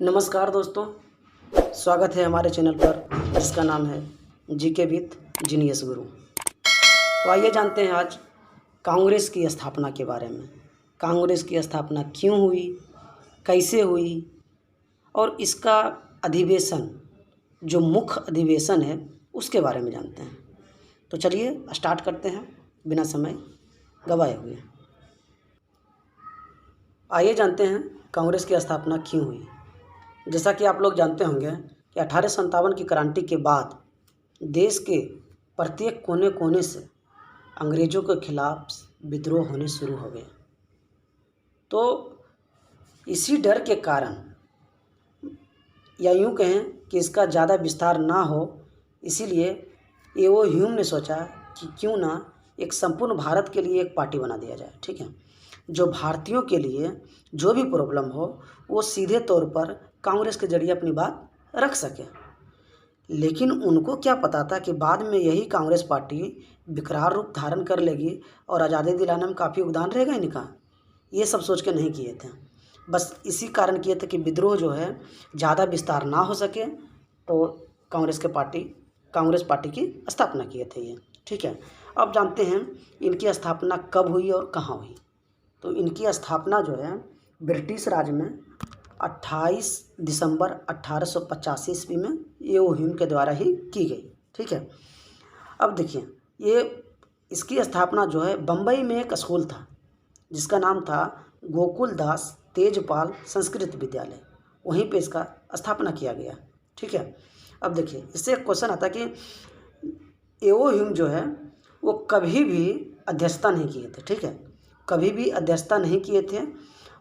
नमस्कार दोस्तों, स्वागत है हमारे चैनल पर जिसका नाम है जीके विथ जीनियस गुरु। तो आइए जानते हैं आज कांग्रेस की स्थापना के बारे में। कांग्रेस की स्थापना क्यों हुई, कैसे हुई और इसका अधिवेशन जो मुख्य अधिवेशन है उसके बारे में जानते हैं। तो चलिए स्टार्ट करते हैं बिना समय गवाए हुए। आइए जानते हैं कांग्रेस की स्थापना क्यों हुई। जैसा कि आप लोग जानते होंगे कि 1857 की क्रांति के बाद देश के प्रत्येक कोने कोने से अंग्रेज़ों के खिलाफ विद्रोह होने शुरू हो गए। तो इसी डर के कारण, या यूँ कहें कि इसका ज़्यादा विस्तार ना हो, इसीलिए एओ ह्यूम ने सोचा कि क्यों ना एक संपूर्ण भारत के लिए एक पार्टी बना दिया जाए। ठीक है, जो भारतीयों के लिए जो भी प्रॉब्लम हो वो सीधे तौर पर कांग्रेस के जरिए अपनी बात रख सके। लेकिन उनको क्या पता था कि बाद में यही कांग्रेस पार्टी विकराल रूप धारण कर लेगी और आज़ादी दिलाने में काफ़ी योगदान रहेगा इनका। ये सब सोच के नहीं किए थे, बस इसी कारण किए थे कि विद्रोह जो है ज़्यादा विस्तार ना हो सके, तो कांग्रेस पार्टी की स्थापना किए थे ये। ठीक है, अब जानते हैं इनकी स्थापना कब हुई और कहाँ हुई। तो इनकी स्थापना जो है ब्रिटिश राज में 28 दिसंबर 1885 ईस्वी में एओ ह्यूम के द्वारा ही की गई। ठीक है, अब देखिए इसकी स्थापना जो है बम्बई में एक स्कूल था जिसका नाम था गोकुल दास तेजपाल संस्कृत विद्यालय, वहीं पे इसका स्थापना किया गया। ठीक है, अब देखिए इससे एक क्वेश्चन आता कि एओ ह्यूम जो है वो कभी भी अध्यक्षता नहीं किए थे। ठीक है, कभी भी अध्यक्षता नहीं किए थे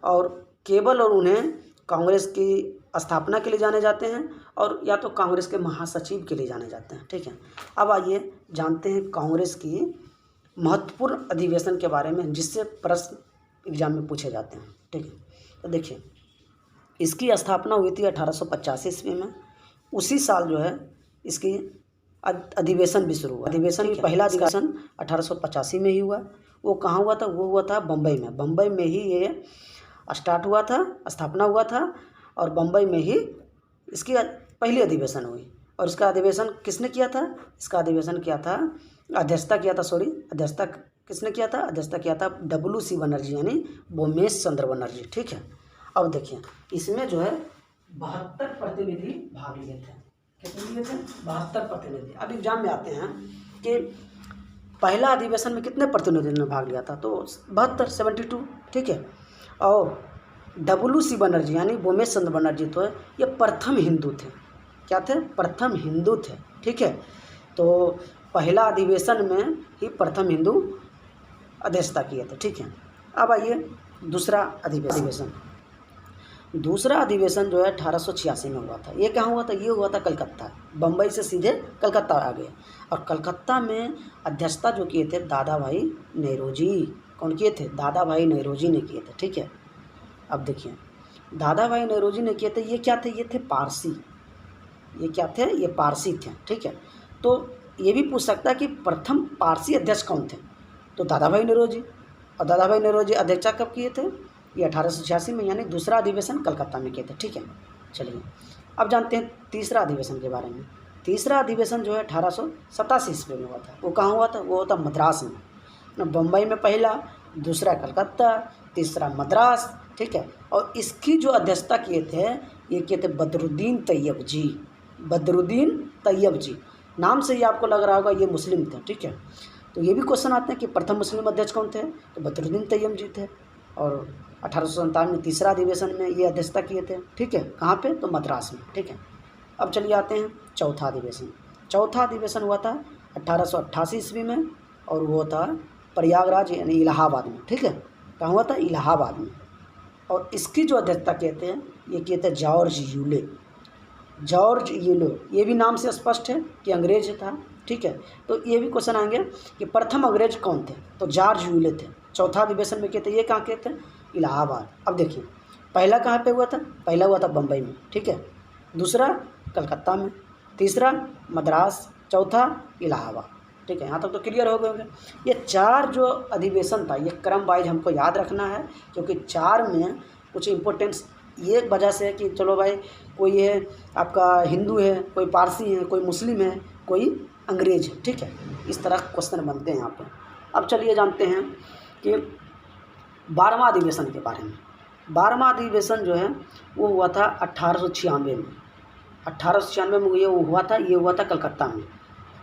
और केवल और उन्हें कांग्रेस की स्थापना के लिए जाने जाते हैं और या तो कांग्रेस के महासचिव के लिए जाने जाते हैं। ठीक है, अब आइए जानते हैं कांग्रेस की महत्वपूर्ण अधिवेशन के बारे में जिससे प्रश्न एग्जाम में पूछे जाते हैं। ठीक है, तो देखिए इसकी स्थापना हुई थी 1885 ईस्वी में। उसी साल जो है इसकी अधिवेशन भी शुरू हुआ। अधिवेशन पहला अधिवेशन 1885 में ही हुआ। वो कहाँ हुआ था? वो हुआ था बम्बई में। बम्बई में ही ये स्टार्ट हुआ था, स्थापना हुआ था और बम्बई में ही इसकी पहली अधिवेशन हुई। और इसका अधिवेशन किसने किया था? इसका अधिवेशन अध्यक्षता किया था WC बनर्जी यानी भूमेश चंद्र बनर्जी। ठीक है, अब देखिए इसमें जो है 72 प्रतिनिधि भाग लिए थे। कितने लिए थे? 72 प्रतिनिधि। अब एग्जाम में आते हैं कि पहला अधिवेशन में कितने प्रतिनिधियों ने भाग लिया था? तो 72। ठीक है, और WC बनर्जी यानी भूमेश चंद्र बनर्जी तो ये प्रथम हिंदू थे। क्या थे? प्रथम हिंदू थे। ठीक है, तो पहला अधिवेशन में ही प्रथम हिंदू अध्यक्षता किए थे। ठीक है, अब आइए दूसरा अधिवेशन जो है 1886 में हुआ था। ये कहाँ हुआ था? ये हुआ था कलकत्ता। बम्बई से सीधे कलकत्ता आ गए और कलकत्ता में अध्यक्षता जो किए थे दादा भाई नेहरूजी। कौन किए थे? दादा भाई नेहरूजी ने किए थे। ठीक है, अब देखिए दादा भाई नेहरूजी ने किए थे। ये क्या थे? ये थे पारसी। ये क्या थे? ये पारसी थे। ठीक है, तो ये भी पूछ सकता है कि प्रथम पारसी अध्यक्ष कौन थे? तो दादा भाई नेहरूजी। और दादा भाई नेहरूजी अध्यक्षता कब किए थे? ये 1886 में, यानी दूसरा अधिवेशन कलकत्ता में किए थे। ठीक है, चलिए अब जानते हैं तीसरा अधिवेशन के बारे में। तीसरा अधिवेशन जो है 1887 ईस्वी में हुआ था। वो कहाँ हुआ था? वो होता मद्रास में। बम्बई में पहला, दूसरा कलकत्ता, तीसरा मद्रास। ठीक है, और इसकी जो अध्यक्षता किए थे ये किए थे बदरुद्दीन तैयब जी। बदरुद्दीन तैयब जी, नाम से ही आपको लग रहा होगा ये मुस्लिम थे। ठीक है, तो ये भी क्वेश्चन आते हैं कि प्रथम मुस्लिम अध्यक्ष कौन थे? तो बदरुद्दीन तैयब जी थे। और 1857 में तीसरा अधिवेशन में ये अध्यक्षता किए थे। ठीक है, कहाँ पे? तो मद्रास में। ठीक है, अब चलिए आते हैं चौथा अधिवेशन। चौथा अधिवेशन हुआ था 1888 ईस्वी में और वो था प्रयागराज यानी इलाहाबाद में। ठीक है, कहाँ हुआ था? इलाहाबाद में। और इसकी जो अध्यक्षता किए थे जॉर्ज यूलो। ये भी नाम से स्पष्ट है कि अंग्रेज था। ठीक है, तो ये भी क्वेश्चन आएंगे कि प्रथम अंग्रेज कौन थे? तो जॉर्ज यूले थे। चौथा अधिवेशन में किए थे। ये कहाँ किए थे? इलाहाबाद। अब देखिए पहला कहाँ पे हुआ था? पहला हुआ था बम्बई में। ठीक है, दूसरा कलकत्ता में, तीसरा मद्रास, चौथा इलाहाबाद। ठीक है, यहाँ तक तो क्लियर हो गए होंगे। ये 4 जो अधिवेशन था ये क्रम वाइज हमको याद रखना है, क्योंकि 4 में कुछ इम्पोर्टेंट ये वजह से है कि चलो भाई कोई है आपका हिंदू है, कोई पारसी है, कोई मुस्लिम है, कोई अंग्रेज है, ठीक है। इस तरह क्वेश्चन बनते हैं यहाँ पे। अब चलिए जानते हैं कि 12वां अधिवेशन के बारे में। 12वां अधिवेशन जो है वो हुआ था 1896 में। 1896 में ये हुआ था, ये हुआ था कलकत्ता में।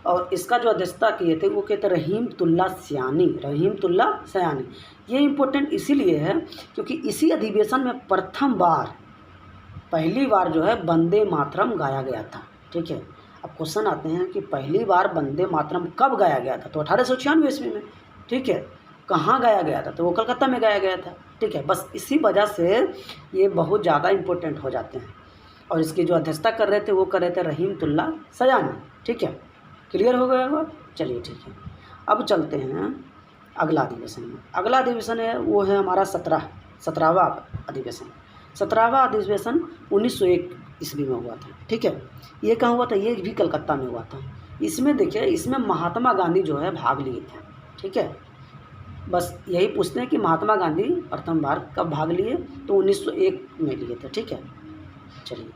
और इसका जो अध्यक्षता किए थे वो कहते रहीमतुल्ला सयानी। ये इम्पोर्टेंट इसीलिए है क्योंकि इसी अधिवेशन में पहली बार जो है वंदे मातरम गाया गया था, ठीक है। अब क्वेश्चन आते हैं कि पहली बार वंदे मातरम कब गाया गया था, तो 1896 ईस्वी में, ठीक है। कहाँ गाया गया था, तो वो कलकत्ता में गाया गया था, ठीक है। बस इसी वजह से ये बहुत ज़्यादा इम्पोर्टेंट हो जाते हैं। और इसकी जो अध्यक्षता कर रहे थे वो कर रहे थे रहीमतुल्ला सयानी, ठीक है। क्लियर हो गया होगा, चलिए ठीक है। अब चलते हैं अगला अधिवेशन में। अगला अधिवेशन है वो है हमारा 17वां अधिवेशन। 17वां अधिवेशन 1901 ईस्वी में हुआ था, ठीक है। ये कहाँ हुआ था, ये भी कलकत्ता में हुआ था। इसमें देखिए, इसमें महात्मा गांधी जो है भाग लिए थे, ठीक है। बस यही पूछते हैं कि महात्मा गांधी प्रथम बार कब भाग लिए, तो 1901 में लिए थे, ठीक है। चलिए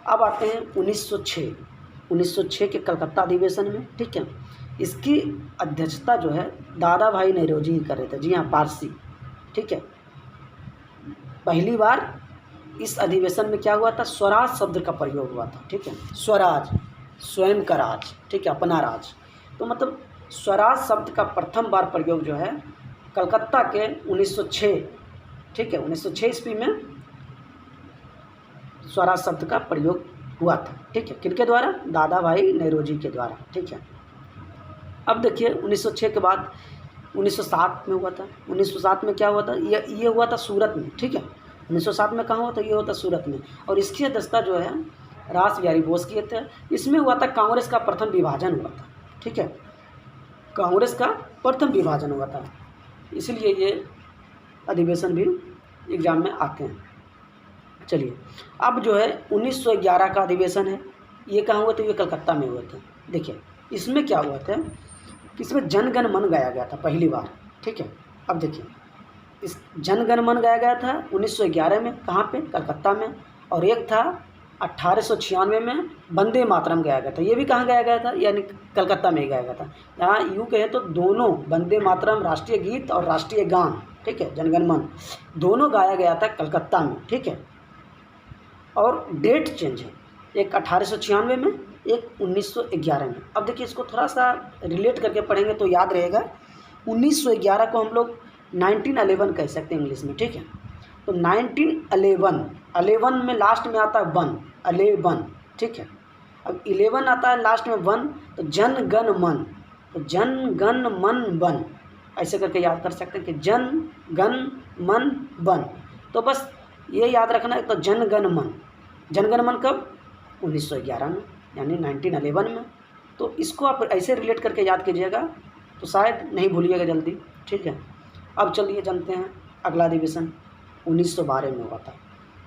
अब आते हैं 1906 के कलकत्ता अधिवेशन में, ठीक है। इसकी अध्यक्षता जो है दादा भाई नौरोजी ही कर रहे थे, जी हाँ, पारसी, ठीक है। पहली बार इस अधिवेशन में क्या हुआ था, स्वराज शब्द का प्रयोग हुआ था, ठीक है। स्वराज, स्वयं का राज, ठीक है, अपना राज। तो मतलब स्वराज शब्द का प्रथम बार प्रयोग जो है कलकत्ता के 1906, ठीक है, 1906 ईस्वी में स्वराज शब्द का प्रयोग हुआ था, ठीक है। किनके द्वारा, दादा भाई नौरोजी के द्वारा, ठीक है। अब देखिए 1906 के बाद 1907 में हुआ था। 1907 में क्या हुआ था, ये हुआ था सूरत में, ठीक है। 1907 में कहाँ हुआ था, ये हुआ था सूरत में। और इसकी अध्यक्षता जो है रास बिहारी बोस किए थे। इसमें हुआ था कांग्रेस का प्रथम विभाजन हुआ था, ठीक है। कांग्रेस का प्रथम विभाजन हुआ था, इसलिए ये अधिवेशन भी एग्जाम में आते हैं। चलिए अब जो है 1911 का अधिवेशन है। ये कहाँ हुआ था, ये कलकत्ता में हुए थे। देखिए इसमें क्या हुआ था कि इसमें जनगण मन गाया गया था पहली बार, ठीक है। अब देखिए इस जनगण मन गाया गया था 1911 में, कहाँ पे, कलकत्ता में। और एक था 1896 में वंदे मातरम गाया गया था। ये भी कहाँ गाया गया था, यानी कलकत्ता में ही गाया गया था। यहाँ यूँ कहे तो दोनों वंदे मातरम राष्ट्रीय गीत और राष्ट्रीय गान, ठीक है, जनगण मन दोनों गाया गया था कलकत्ता में, ठीक है। और डेट चेंज है, एक 1896 में, एक 1911 में। अब देखिए इसको थोड़ा सा रिलेट करके पढ़ेंगे तो याद रहेगा। 1911 को हम लोग 1911 कह सकते हैं इंग्लिश में, ठीक है। तो 1911 में लास्ट में आता है 11, ठीक है। अब 11 आता है लास्ट में 1, तो जन गण मन, तो जन गण मन वन, ऐसे करके याद कर सकते हैं कि जन गण मन वन। तो बस ये याद रखना है, तो जनगण मन कब, 1911 में, यानी 1911 में। तो इसको आप ऐसे रिलेट करके याद कीजिएगा तो शायद नहीं भूलिएगा जल्दी, ठीक है। अब चलिए जानते हैं अगला अधिवेशन 1912 में हुआ था।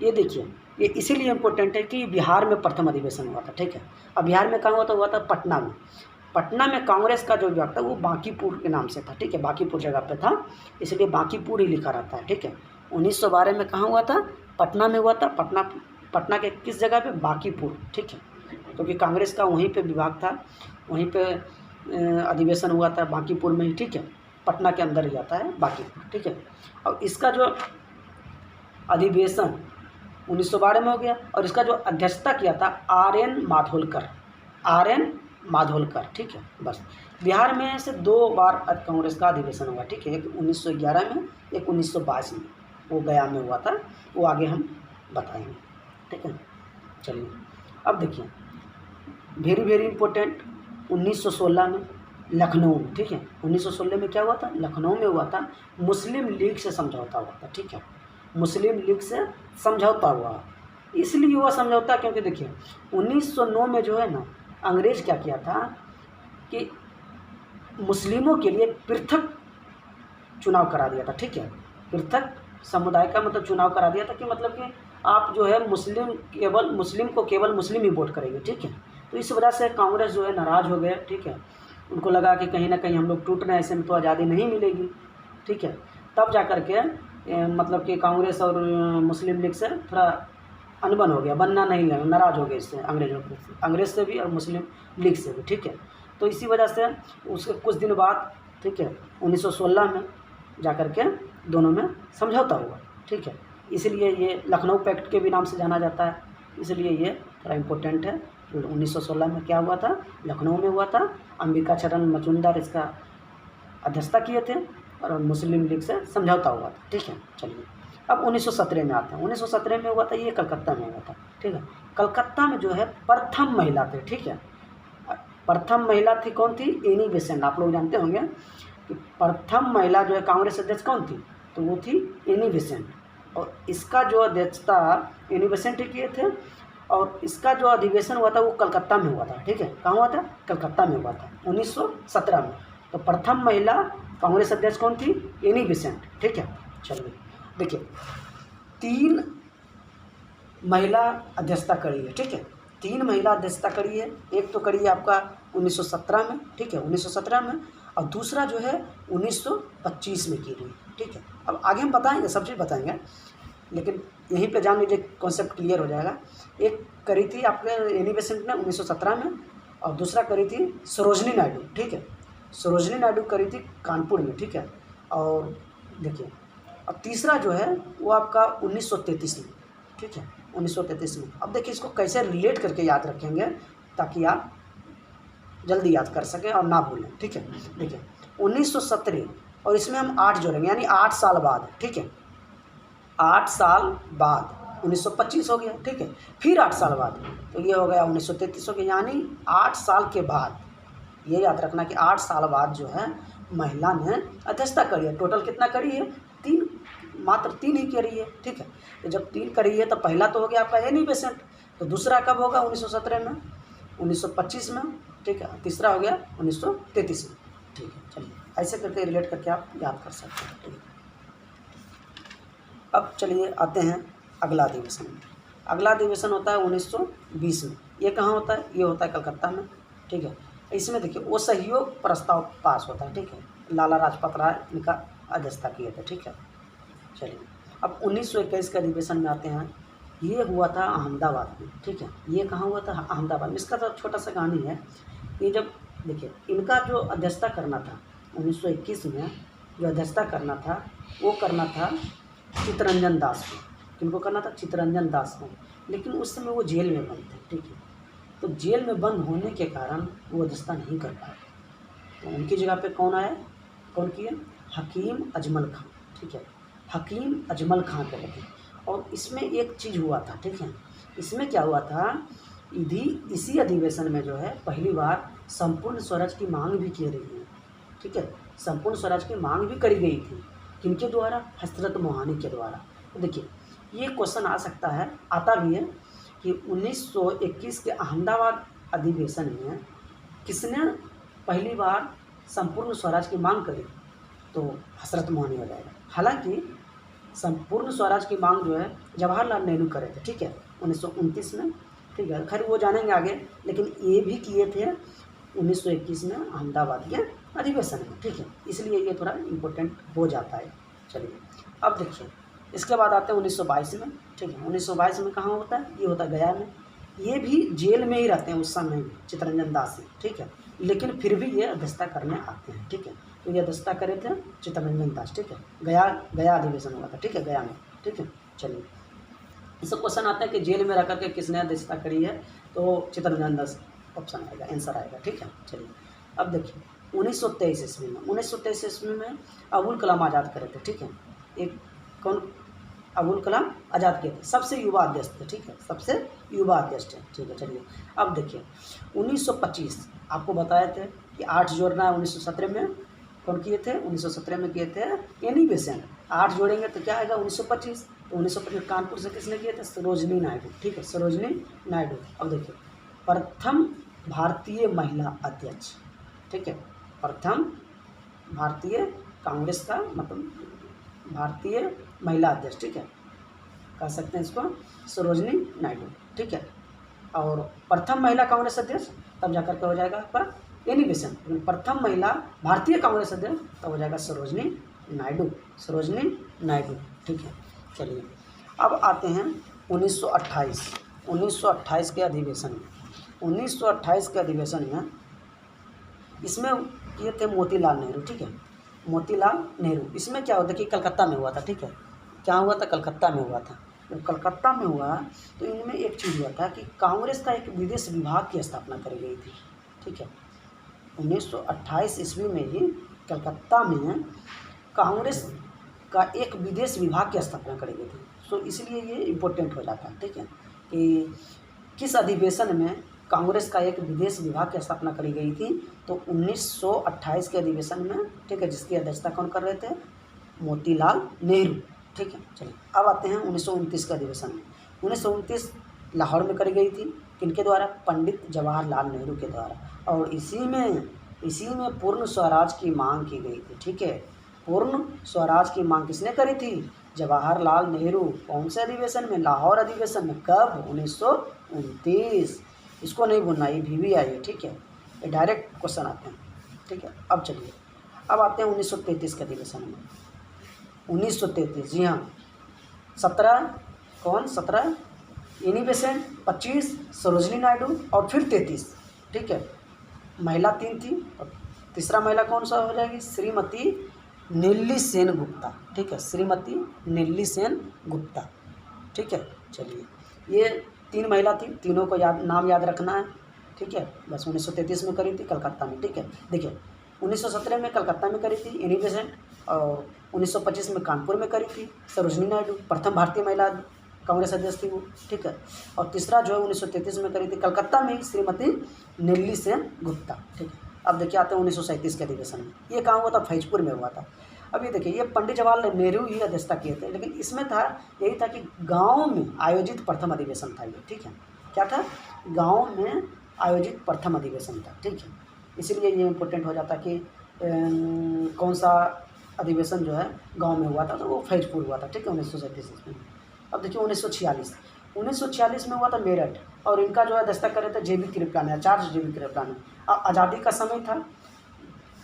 ये देखिए ये इसीलिए इम्पोर्टेंट है कि बिहार में प्रथम अधिवेशन हुआ था, ठीक है। अब बिहार में कहाँ हुआ था पटना में। पटना में कांग्रेस का जो विभाग था वो बांकीपुर के नाम से था, ठीक है, बांकीपुर जगह पे था, इसलिए बांकीपुर ही लिखा रहता है, ठीक है। 1912 में कहाँ हुआ था, पटना में हुआ था। पटना के किस जगह पे, बांकीपुर, ठीक है, क्योंकि कांग्रेस का वहीं पे विभाग था, वहीं पे अधिवेशन हुआ था बांकीपुर में ही, ठीक है। पटना के अंदर ही आता है बांकीपुर, ठीक है। और इसका जो अधिवेशन 1912 में हो गया और इसका जो अध्यक्षता किया था आर.एन. माधोलकर, ठीक है। बस बिहार में से 2 बार कांग्रेस का अधिवेशन हुआ, ठीक है, एक 1911 में, एक 1922 में, वो गया में हुआ था, वो आगे हम बताएंगे, ठीक है। चलिए अब देखिए वेरी इम्पोर्टेंट 1916 में लखनऊ में, ठीक है। 1916 में क्या हुआ था, लखनऊ में हुआ था, मुस्लिम लीग से समझौता हुआ था, ठीक है। मुस्लिम लीग से समझौता हुआ, इसलिए हुआ समझौता क्योंकि देखिए 1909 में जो है ना अंग्रेज़ क्या किया था कि मुस्लिमों के लिए पृथक चुनाव करा दिया था, ठीक है। पृथक समुदाय का मतलब चुनाव करा दिया था कि मतलब कि आप जो है मुस्लिम को केवल मुस्लिम ही वोट करेंगे, ठीक है। तो इस वजह से कांग्रेस जो है नाराज़ हो गए, ठीक है। उनको लगा कि कहीं ना कहीं हम लोग टूट रहे हैं, ऐसे में तो आज़ादी नहीं मिलेगी, ठीक है। तब जा कर के मतलब कि कांग्रेस और मुस्लिम लीग से थोड़ा अनबन हो गया, बनना नहीं लगा, नाराज़ हो गए इससे, अंग्रेज से भी और मुस्लिम लीग से भी, ठीक है। तो इसी वजह से उसके कुछ दिन बाद, ठीक है, 1916 में जा कर के दोनों में समझौता हुआ, ठीक है। इसलिए ये लखनऊ पैक्ट के भी नाम से जाना जाता है, इसलिए ये थोड़ा इम्पोर्टेंट है। 1916 में क्या हुआ था, लखनऊ में हुआ था। अंबिका चरण मजूमदार इसका अध्यक्षता किए थे और मुस्लिम लीग से समझौता हुआ था, ठीक है। चलिए अब 1917 में आते हैं। 1917 में हुआ था, ये कलकत्ता में हुआ था, ठीक है। कलकत्ता में जो है प्रथम महिला थे, ठीक है। प्रथम महिला थी, कौन थी? Annie Besant. आप लोग जानते होंगे कि प्रथम महिला जो है कांग्रेस अध्यक्ष कौन थी, तो वो थी एनी बेसेंट। और इसका जो अध्यक्षता एनी बेसेंट ही किए थे और इसका जो अधिवेशन हुआ था वो कलकत्ता में हुआ था, ठीक है। कहाँ हुआ था? कलकत्ता में हुआ था 1917 में। तो प्रथम महिला कांग्रेस अध्यक्ष कौन थी? एनी बेसेंट, ठीक है। चलिए देखिए, 3 महिला अध्यक्षता करी है, ठीक है। 3 महिला अध्यक्षता करी है। एक तो करी है आपका 1917 में, ठीक है, 1917 में, और दूसरा जो है 1925 में की गई, ठीक है। अब आगे हम बताएंगे, सब चीज़ बताएंगे, लेकिन यहीं पे जान लीजिए, कॉन्सेप्ट क्लियर हो जाएगा। एक करी थी आपने एनी बेसेंट ने 1917 में, और दूसरा करी थी सरोजनी नायडू, ठीक है। सरोजनी नायडू करी थी कानपुर में, ठीक है। और देखिए, अब तीसरा जो है वो आपका 1933 में, ठीक है, 1933 में। अब देखिए इसको कैसे रिलेट करके याद रखेंगे ताकि आप जल्दी याद कर सकें और ना भूलें, ठीक है। देखिए 1917 और इसमें हम 8 जोड़ेंगे, यानी 8 साल बाद, ठीक है। 8 साल बाद 1925 हो गया, ठीक है। फिर 8 साल बाद, तो ये हो गया 1933 हो गया, यानी 8 साल के बाद, ये याद रखना कि 8 साल बाद जो है महिला ने अध्यक्षता करी है। टोटल कितना करी है? 3, मात्र 3 ही करी है, ठीक है। तो जब 3 करी है तो पहला तो हो गया आपका एनी बेसेंट, तो दूसरा कब होगा? 1917 में, 1925 में, ठीक है। तीसरा हो गया 1933 में, ठीक है। चलिए ऐसे करके रिलेट करके आप याद कर सकते हैं, ठीक है। अब चलिए आते हैं अगला अधिवेशन में। अगला अधिवेशन होता है 1920 में। ये कहाँ होता है? ये होता है कलकत्ता में, ठीक है। इसमें देखिए वो सहयोग प्रस्ताव पास होता है, ठीक है। लाला लाजपत राय इनका अध्यक्षता किए थे, ठीक है। चलिए अब 1921 के अधिवेशन में आते हैं। ये हुआ था अहमदाबाद में, ठीक है। ये कहाँ हुआ था? अहमदाबाद में। इसका तो छोटा सा कहानी है। ये जब देखिए इनका जो अध्यक्षता करना था 1921 में, जो अध्यक्षता करना था वो करना था चित्तरंजन दास को। किनको करना था? चित्तरंजन दास को। लेकिन उस समय वो जेल में बंद थे, ठीक है। तो जेल में बंद होने के कारण वो अध्यक्षता नहीं कर पाए, तो उनकी जगह पे कौन आया? कौन किए? हकीम अजमल खां, ठीक है। हकीम अजमल खां को रखे। और इसमें एक चीज़ हुआ था, ठीक है। इसमें क्या हुआ था? इसी अधिवेशन में जो है पहली बार संपूर्ण स्वराज की मांग भी की रही है, ठीक है। संपूर्ण स्वराज की मांग भी करी गई थी। किनके द्वारा? हजरत मोहानी के द्वारा। तो देखिए ये क्वेश्चन आ सकता है, आता भी है कि 1921 के अहमदाबाद अधिवेशन में किसने पहली बार संपूर्ण स्वराज की मांग करी? तो हजरत मोहानी हो जाएगा। हालांकि संपूर्ण स्वराज की मांग जो है जवाहरलाल नेहरू करे थे, ठीक है, 1929 में, ठीक है। खैर वो जानेंगे आगे, लेकिन ये भी किए थे 1921 में अहमदाबाद के अधिवेशन में, ठीक है। इसलिए ये थोड़ा इम्पोर्टेंट हो जाता है। चलिए अब देखिए इसके बाद आते हैं 1922 में, ठीक है। 1922 में कहाँ होता है? ये होता है गया में। ये भी जेल में ही रहते हैं उस समय में, चित्तरंजन दास जी, ठीक है। लेकिन फिर भी ये अध्यक्षता करने आते हैं, ठीक है। तो ये अध्यक्षता करे थे चित्तरंजन दास, ठीक है। गया अधिवेशन हुआ था, ठीक है, गया में, ठीक है। चलिए इससे क्वेश्चन आता है कि जेल में रह करके किसने अध्यक्षता करी है? तो चित्तरंजन दास ऑप्शन आएगा, आंसर आएगा, ठीक है। चलिए अब देखिए 1923 ईस्वी में, 1923 ईस्वी में अबुल कलाम आज़ाद करे थे, ठीक है। एक कौन? अबुल कलाम आज़ाद किए थे, सबसे युवा अध्यक्ष थे, ठीक है, सबसे युवा अध्यक्ष थे, ठीक है। चलिए अब देखिए 1925 आपको बताए थे कि 8 जोड़ना है। 1917 में कौन किए थे? 1917 में किए थे एनी बेसेंट। 8 जोड़ेंगे तो क्या आएगा? 1925। तो 1925 कानपुर से किसने किए थे? सरोजनी नायडू, ठीक है, सरोजनी नायडू। अब देखिए प्रथम भारतीय महिला अध्यक्ष, ठीक है। प्रथम भारतीय कांग्रेस का मतलब भारतीय महिला अध्यक्ष, ठीक है, कह सकते हैं इसको सरोजनी नायडू, ठीक है। और प्रथम महिला कांग्रेस अध्यक्ष तब जाकर के हो जाएगा आपका एनी बेसेंट। लेकिन प्रथम महिला भारतीय कांग्रेस अध्यक्ष तब हो जाएगा सरोजनी नायडू, सरोजनी नायडू। ठीक है। चलिए अब आते हैं 1928 के अधिवेशन में। 1928 के अधिवेशन में इसमें ये थे मोतीलाल नेहरू, ठीक है, मोतीलाल नेहरू। इसमें क्या होता है कि कलकत्ता में हुआ था, ठीक है, क्या हुआ था, कलकत्ता में हुआ था। जब कलकत्ता में हुआ तो इनमें एक चीज़ हुआ था कि कांग्रेस का एक विदेश विभाग की स्थापना करी गई थी, ठीक है। 1928 ईस्वी में ही कलकत्ता में कांग्रेस का एक विदेश विभाग की स्थापना करी गई थी। सो इसलिए ये इम्पोर्टेंट हो जाता है, ठीक है, कि किस अधिवेशन में कांग्रेस का एक विदेश विभाग की स्थापना करी गई थी। तो 1928 के अधिवेशन में, ठीक है, जिसकी अध्यक्षता कौन कर रहे थे, मोतीलाल नेहरू, ठीक है। चलिए अब आते हैं 1929 के अधिवेशन में। 1929 लाहौर में करी गई थी, किनके द्वारा, पंडित जवाहरलाल नेहरू के द्वारा। और इसी में पूर्ण स्वराज की मांग की गई थी, ठीक है। पूर्ण स्वराज की मांग किसने करी थी, जवाहरलाल नेहरू। कौन से अधिवेशन में, लाहौर अधिवेशन में। कब, 1929। इसको नहीं भूलना, ये VVI है, ठीक है, ये डायरेक्ट क्वेश्चन आते हैं, ठीक है। अब चलिए अब आते हैं 1933 के अधिवेशन में। 1933, जी हाँ, 17 एनी बेसेंट, 25 सरोजनी नायडू और फिर 33, ठीक है। महिला 3 थी और तीसरा महिला कौन सा हो जाएगी, श्रीमती नीली सेन गुप्ता, ठीक है, श्रीमती नीली सेन गुप्ता, ठीक है। चलिए ये 3 महिला थी, तीनों को नाम याद रखना है, ठीक है। बस 1933 में करी थी कलकत्ता में, ठीक है। देखिए 1917 में कलकत्ता में करी थी एनी बेसेंट, और 1925 में कानपुर में करी थी सरोजनी नायडू, प्रथम भारतीय महिला कांग्रेस अध्यक्ष थी वो, ठीक है। और तीसरा जो है 1933 में करी थी कलकत्ता में ही श्रीमती नीली सेन गुप्ता, ठीक है। अब देखिए आते हैं 1937 के अधिवेशन में। ये कहाँ हुआ था, फैजपुर में हुआ था। अब ये देखिए, ये पंडित जवाहरलाल नेहरू ही अध्यक्षता किए थे, लेकिन इसमें था यही था कि गाँव में आयोजित प्रथम अधिवेशन था ये, ठीक है। क्या था, गाँव में आयोजित प्रथम अधिवेशन था, ठीक है। इसीलिए ये इम्पोर्टेंट हो जाता कि कौन सा अधिवेशन जो है गांव में हुआ था, तो वो फैजपुर हुआ था, ठीक है, 1937 में। अब देखिए 1946 में हुआ था मेरठ, और इनका जो है अध्यक्षता कर रहे थे JB कृपलानी, आचार्य JB कृपलानी। अब आज़ादी का समय था,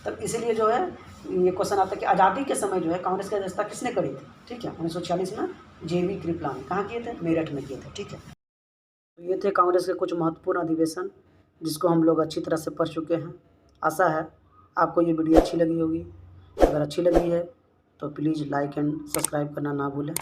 तब इसीलिए जो है ये क्वेश्चन आता है कि आज़ादी के समय जो है कांग्रेस की अध्यक्षता किसने करी थी, ठीक है। 1946 में JB कृपलानी। कहाँ किए थे, मेरठ में किए थे, ठीक है। तो ये थे कांग्रेस के कुछ महत्वपूर्ण अधिवेशन, जिसको हम लोग अच्छी तरह से पढ़ चुके हैं। आशा है आपको ये वीडियो अच्छी लगी होगी। अगर अच्छी लगी है तो प्लीज़ लाइक एंड सब्सक्राइब करना ना भूलें।